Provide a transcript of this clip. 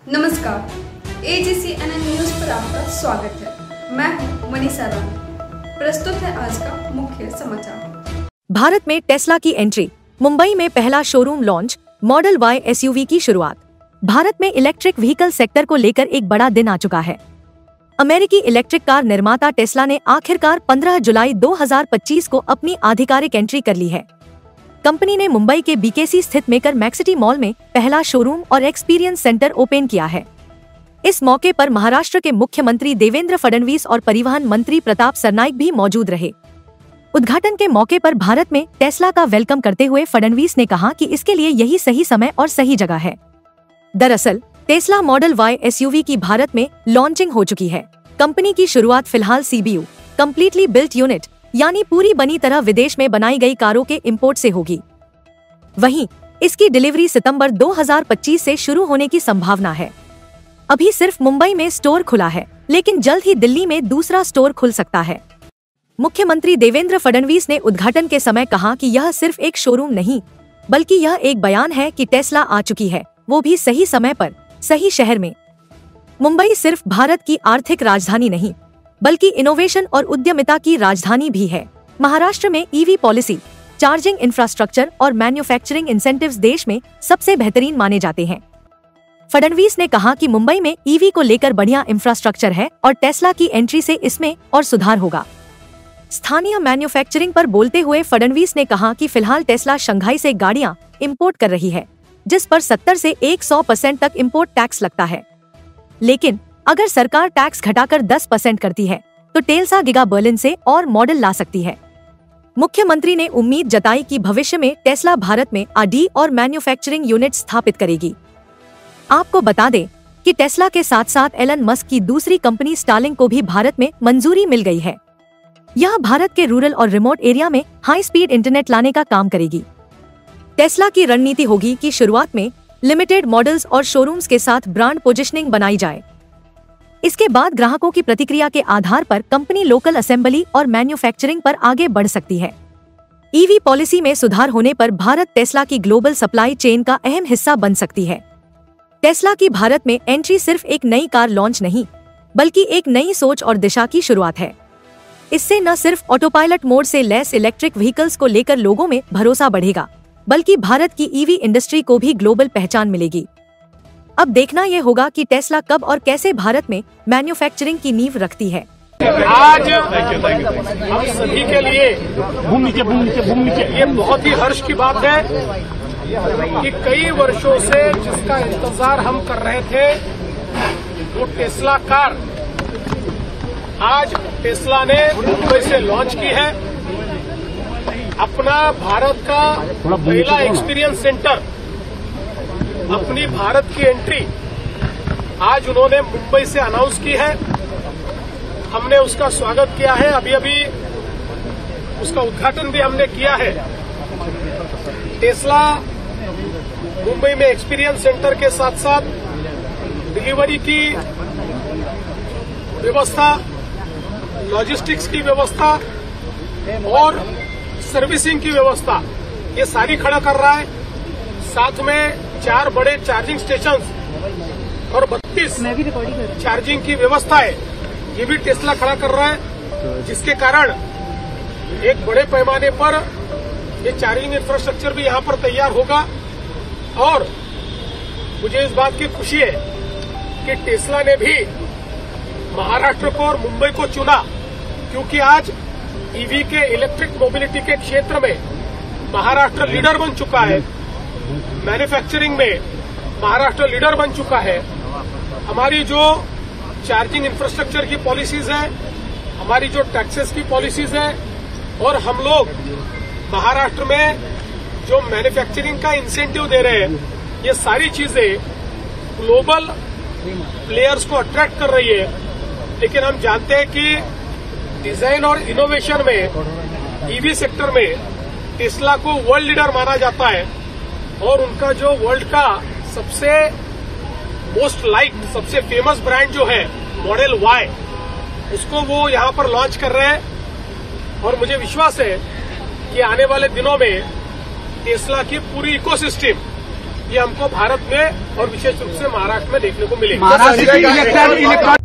नमस्कार, AGCNN news पर आपका स्वागत है। मैं हूं मनीषा रानी। प्रस्तुत है आज का मुख्य समाचार। भारत में टेस्ला की एंट्री, मुंबई में पहला showroom launch, model Y SUV की शुरुआत। भारत में इलेक्ट्रिक व्हीकल सेक्टर को लेकर एक बड़ा दिन आ चुका है। अमेरिकी इलेक्ट्रिक कार निर्माता टेस्ला ने आखिरकार 15 जुलाई 2025 को अपनी आधिकारिक एंट्री कर ली है। कंपनी ने मुंबई के BKC स्थित मेकर मैक्सिटी मॉल में पहला शोरूम और एक्सपीरियंस सेंटर ओपन किया है। इस मौके पर महाराष्ट्र के मुख्यमंत्री देवेंद्र फडणवीस और परिवहन मंत्री प्रताप सरनाइक भी मौजूद रहे। उद्घाटन के मौके पर भारत में टेस्ला का वेलकम करते हुए फडणवीस ने कहा कि इसके लिए यही सही समय और सही जगह है। दरअसल टेस्ला मॉडल Y SUV की भारत में लॉन्चिंग हो चुकी है। कंपनी की शुरुआत फिलहाल CBU कंप्लीटली बिल्ट यूनिट यानी पूरी बनी तरह विदेश में बनाई गई कारों के इंपोर्ट से होगी। वहीं इसकी डिलीवरी सितंबर 2025 से शुरू होने की संभावना है। अभी सिर्फ मुंबई में स्टोर खुला है, लेकिन जल्द ही दिल्ली में दूसरा स्टोर खुल सकता है। मुख्यमंत्री देवेंद्र फडणवीस ने उद्घाटन के समय कहा कि यह सिर्फ एक शोरूम नहीं, बल्कि यह एक बयान है कि टेस्ला आ चुकी है, वो भी सही समय पर, सही शहर में। मुंबई सिर्फ भारत की आर्थिक राजधानी नहीं, बल्कि इनोवेशन और उद्यमिता की राजधानी भी है। महाराष्ट्र में EV पॉलिसी, चार्जिंग इंफ्रास्ट्रक्चर और मैन्युफैक्चरिंग इंसेंटिव्स देश में सबसे बेहतरीन माने जाते हैं। फडणवीस ने कहा कि मुंबई में EV को लेकर बढ़िया इंफ्रास्ट्रक्चर है और टेस्ला की एंट्री से इसमें और सुधार होगा। स्थानीय मैन्युफैक्चरिंग पर बोलते हुए फडणवीस ने कहा कि फिलहाल टेस्ला शंघाई से गाड़ियां इंपोर्ट कर रही है, जिस पर 70 से 100% तक इंपोर्ट टैक्स लगता है। लेकिन अगर सरकार टैक्स घटाकर 10% करती है तो टेस्ला गीगा बर्लिन से और मॉडल ला सकती है। मुख्यमंत्री ने उम्मीद जताई कि भविष्य में टेस्ला भारत में R&D और मैन्युफैक्चरिंग यूनिट स्थापित करेगी। आपको बता दें कि टेस्ला के साथ साथ एलन मस्क की दूसरी कंपनी स्टारलिंक को भी भारत में मंजूरी मिल गई है। यह भारत के रूरल और रिमोट एरिया में हाई स्पीड इंटरनेट लाने का काम करेगी। टेस्ला की रणनीति होगी कि शुरुआत में लिमिटेड मॉडल्स और शोरूम्स के साथ ब्रांड पोजिशनिंग बनाई जाए। इसके बाद ग्राहकों की प्रतिक्रिया के आधार पर कंपनी लोकल असेंबली और मैन्युफैक्चरिंग पर आगे बढ़ सकती है। EV पॉलिसी में सुधार होने पर भारत टेस्ला की ग्लोबल सप्लाई चेन का अहम हिस्सा बन सकती है। टेस्ला की भारत में एंट्री सिर्फ एक नई कार लॉन्च नहीं, बल्कि एक नई सोच और दिशा की शुरुआत है। इससे न सिर्फ ऑटोपायलट मोड से लैस इलेक्ट्रिक व्हीकल्स को लेकर लोगों में भरोसा बढ़ेगा, बल्कि भारत की EV इंडस्ट्री को भी ग्लोबल पहचान मिलेगी। अब देखना ये होगा कि टेस्ला कब और कैसे भारत में मैन्युफैक्चरिंग की नींव रखती है। आज हम सभी के लिए ये बहुत ही हर्ष की बात है कि कई वर्षों से जिसका इंतजार हम कर रहे थे वो टेस्ला कार आज टेस्ला ने मुंबई से लॉन्च की है। अपना भारत का पहला एक्सपीरियंस सेंटर, अपनी भारत की एंट्री आज उन्होंने मुंबई से अनाउंस की है। हमने उसका स्वागत किया है, अभी अभी उसका उद्घाटन भी हमने किया है। टेस्ला मुंबई में एक्सपीरियंस सेंटर के साथ साथ डिलीवरी की व्यवस्था, लॉजिस्टिक्स की व्यवस्था और सर्विसिंग की व्यवस्था ये सारी खड़ा कर रहा है। साथ में 4 बड़े चार्जिंग स्टेशंस और 32 चार्जिंग की व्यवस्था है, ये भी टेस्ला खड़ा कर रहा है, जिसके कारण एक बड़े पैमाने पर ये चार्जिंग इंफ्रास्ट्रक्चर भी यहां पर तैयार होगा। और मुझे इस बात की खुशी है कि टेस्ला ने भी महाराष्ट्र को और मुंबई को चुना, क्योंकि आज EV के इलेक्ट्रिक मोबिलिटी के क्षेत्र में महाराष्ट्र लीडर बन चुका है। मैन्युफैक्चरिंग में महाराष्ट्र लीडर बन चुका है। हमारी जो चार्जिंग इंफ्रास्ट्रक्चर की पॉलिसीज है, हमारी जो टैक्सेस की पॉलिसीज है, और हम लोग महाराष्ट्र में जो मैन्युफैक्चरिंग का इंसेंटिव दे रहे हैं, ये सारी चीजें ग्लोबल प्लेयर्स को अट्रैक्ट कर रही है। लेकिन हम जानते हैं कि डिजाइन और इनोवेशन में EV सेक्टर में टेस्ला को वर्ल्ड लीडर माना जाता है, और उनका जो वर्ल्ड का सबसे मोस्ट लाइक्ड, सबसे फेमस ब्रांड जो है मॉडल Y, उसको वो यहां पर लॉन्च कर रहे हैं। और मुझे विश्वास है कि आने वाले दिनों में टेस्ला की पूरी इकोसिस्टम ये हमको भारत में और विशेष रूप से महाराष्ट्र में देखने को मिलेगा। महाराष्ट्र